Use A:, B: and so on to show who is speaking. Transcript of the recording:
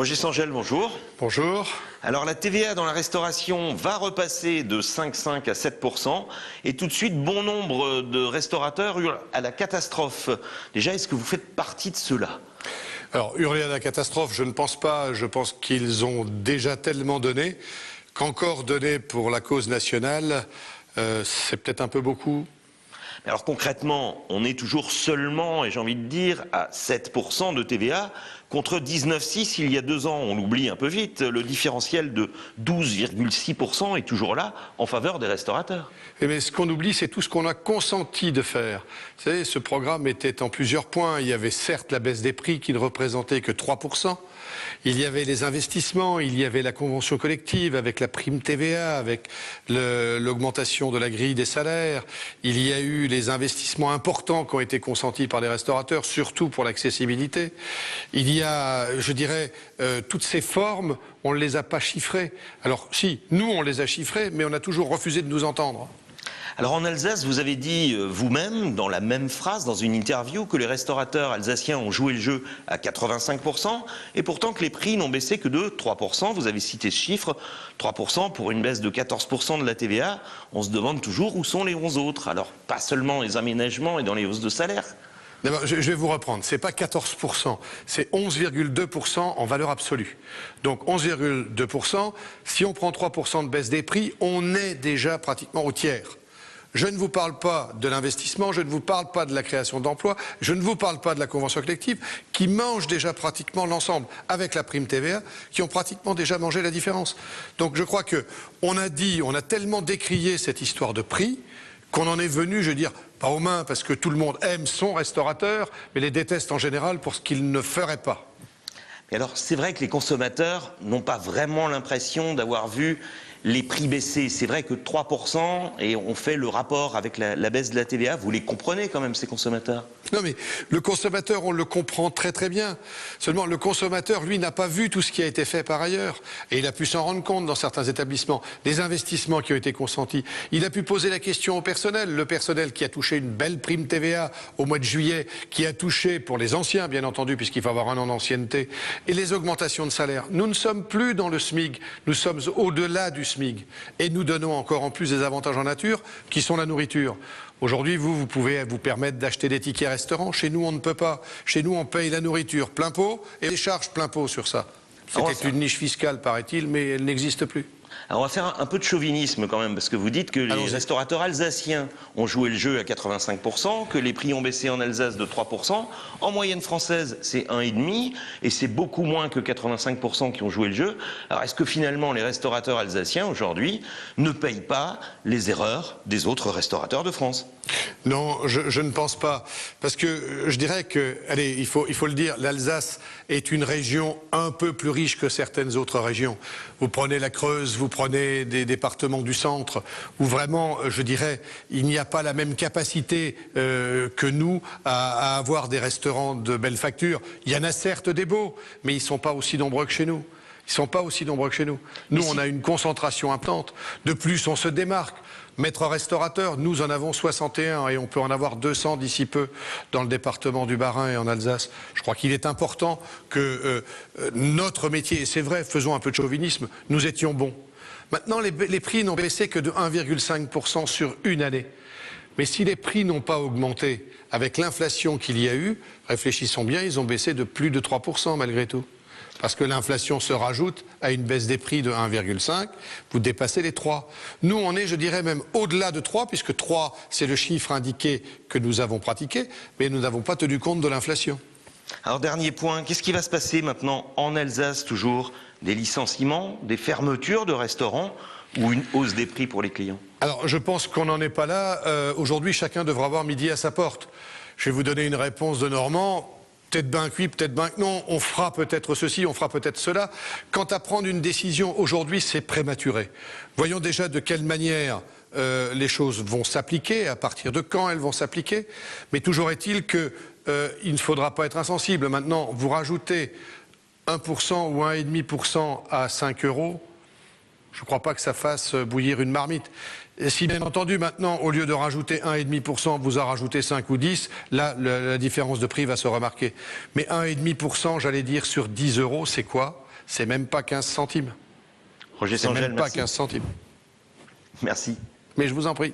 A: Roger Sangel, bonjour.
B: Bonjour.
A: Alors la TVA dans la restauration va repasser de 5,5 à 7%, et tout de suite bon nombre de restaurateurs hurlent à la catastrophe. Déjà, est-ce que vous faites partie de ceux-là?
B: Alors, hurler à la catastrophe, je ne pense pas. Je pense qu'ils ont déjà tellement donné qu'encore donner pour la cause nationale, c'est peut-être un peu beaucoup.
A: Alors concrètement, on est toujours seulement, et j'ai envie de dire, à 7% de TVA contre 19,6 il y a 2 ans. On l'oublie un peu vite. Le différentiel de 12,6% est toujours là en faveur des restaurateurs.
B: Mais ce qu'on oublie, c'est tout ce qu'on a consenti de faire. Vous savez, ce programme était en plusieurs points. Il y avait certes la baisse des prix qui ne représentait que 3%. Il y avait les investissements, il y avait la convention collective avec la prime TVA, avec l'augmentation de la grille des salaires. Il y a eu les investissements importants qui ont été consentis par les restaurateurs, surtout pour l'accessibilité. Il y a, je dirais, toutes ces formes, on ne les a pas chiffrées. Alors si, nous on les a chiffrées, mais on a toujours refusé de nous entendre.
A: Alors en Alsace, vous avez dit vous-même, dans la même phrase, dans une interview, que les restaurateurs alsaciens ont joué le jeu à 85%, et pourtant que les prix n'ont baissé que de 3%. Vous avez cité ce chiffre, 3% pour une baisse de 14% de la TVA. On se demande toujours où sont les 11 autres. Alors pas seulement les aménagements et dans les hausses de salaire.
B: D'abord, je vais vous reprendre. C'est pas 14%, c'est 11,2% en valeur absolue. Donc 11,2%, si on prend 3% de baisse des prix, on est déjà pratiquement au tiers. Je ne vous parle pas de l'investissement, je ne vous parle pas de la création d'emplois, je ne vous parle pas de la convention collective, qui mange déjà pratiquement l'ensemble, avec la prime TVA, qui ont pratiquement déjà mangé la différence. Donc je crois qu'on a dit, on a tellement décrié cette histoire de prix, qu'on en est venu, je veux dire, pas aux mains, parce que tout le monde aime son restaurateur, mais les déteste en général pour ce qu'il ne ferait pas.
A: Et alors c'est vrai que les consommateurs n'ont pas vraiment l'impression d'avoir vu les prix baisser. C'est vrai que 3%, et on fait le rapport avec la baisse de la TVA, vous les comprenez quand même, ces consommateurs?
B: Non mais le consommateur, on le comprend très très bien. Seulement le consommateur, lui, n'a pas vu tout ce qui a été fait par ailleurs. Et il a pu s'en rendre compte dans certains établissements, des investissements qui ont été consentis. Il a pu poser la question au personnel. Le personnel qui a touché une belle prime TVA au mois de juillet, qui a touché, pour les anciens bien entendu, puisqu'il faut avoir 1 an d'ancienneté, et les augmentations de salaire. Nous ne sommes plus dans le SMIC, nous sommes au-delà du SMIC. Et nous donnons encore en plus des avantages en nature, qui sont la nourriture. Aujourd'hui, vous pouvez vous permettre d'acheter des tickets restaurants. Chez nous, on ne peut pas. Chez nous, on paye la nourriture plein pot et les charges plein pot sur ça. C'était une niche fiscale, paraît-il, mais elle n'existe plus.
A: Alors on va faire un peu de chauvinisme quand même, parce que vous dites que les restaurateurs alsaciens ont joué le jeu à 85%, que les prix ont baissé en Alsace de 3%. En moyenne française, c'est 1,5%, et c'est beaucoup moins que 85% qui ont joué le jeu. Alors est-ce que finalement les restaurateurs alsaciens aujourd'hui ne payent pas les erreurs des autres restaurateurs de France?
B: Non, je ne pense pas. Parce que je dirais que, allez, il faut le dire, l'Alsace est une région un peu plus riche que certaines autres régions. Vous prenez la Creuse, vous prenez des départements du centre, où vraiment, je dirais, il n'y a pas la même capacité que nous à avoir des restaurants de belle facture. Il y en a certes des beaux, mais ils ne sont pas aussi nombreux que chez nous. Ils ne sont pas aussi nombreux que chez nous. Nous, on a une concentration importante. De plus, on se démarque. Maître restaurateur, nous en avons 61 et on peut en avoir 200 d'ici peu dans le département du Bas-Rhin et en Alsace. Je crois qu'il est important que notre métier, et c'est vrai, faisons un peu de chauvinisme, nous étions bons. Maintenant, les prix n'ont baissé que de 1,5% sur une année. Mais si les prix n'ont pas augmenté avec l'inflation qu'il y a eu, réfléchissons bien, ils ont baissé de plus de 3% malgré tout. Parce que l'inflation se rajoute à une baisse des prix de 1,5, vous dépassez les 3. Nous, on est, je dirais, même au-delà de 3, puisque 3, c'est le chiffre indiqué que nous avons pratiqué, mais nous n'avons pas tenu compte de l'inflation.
A: Alors, dernier point, qu'est-ce qui va se passer maintenant en Alsace, toujours? Des licenciements, des fermetures de restaurants ou une hausse des prix pour les clients?
B: Alors, je pense qu'on n'en est pas là. Aujourd'hui, chacun devra avoir midi à sa porte. Je vais vous donner une réponse de Normand. Peut-être ben que oui, peut-être ben que non, on fera peut-être ceci, on fera peut-être cela. Quant à prendre une décision aujourd'hui, c'est prématuré. Voyons déjà de quelle manière les choses vont s'appliquer, à partir de quand elles vont s'appliquer. Mais toujours est-il qu'il ne faudra pas être insensible. Maintenant, vous rajoutez 1% ou 1,5% à 5 €, je ne crois pas que ça fasse bouillir une marmite. Si bien entendu maintenant, au lieu de rajouter 1,5%, vous en rajoutez 5 ou 10, là la différence de prix va se remarquer. Mais 1,5%, j'allais dire, sur 10 euros, c'est quoi? C'est même pas 15 centimes.
A: Roger
B: C'est
A: Sangel,
B: même pas
A: merci.
B: 15 centimes.
A: Merci.
B: Mais je vous en prie.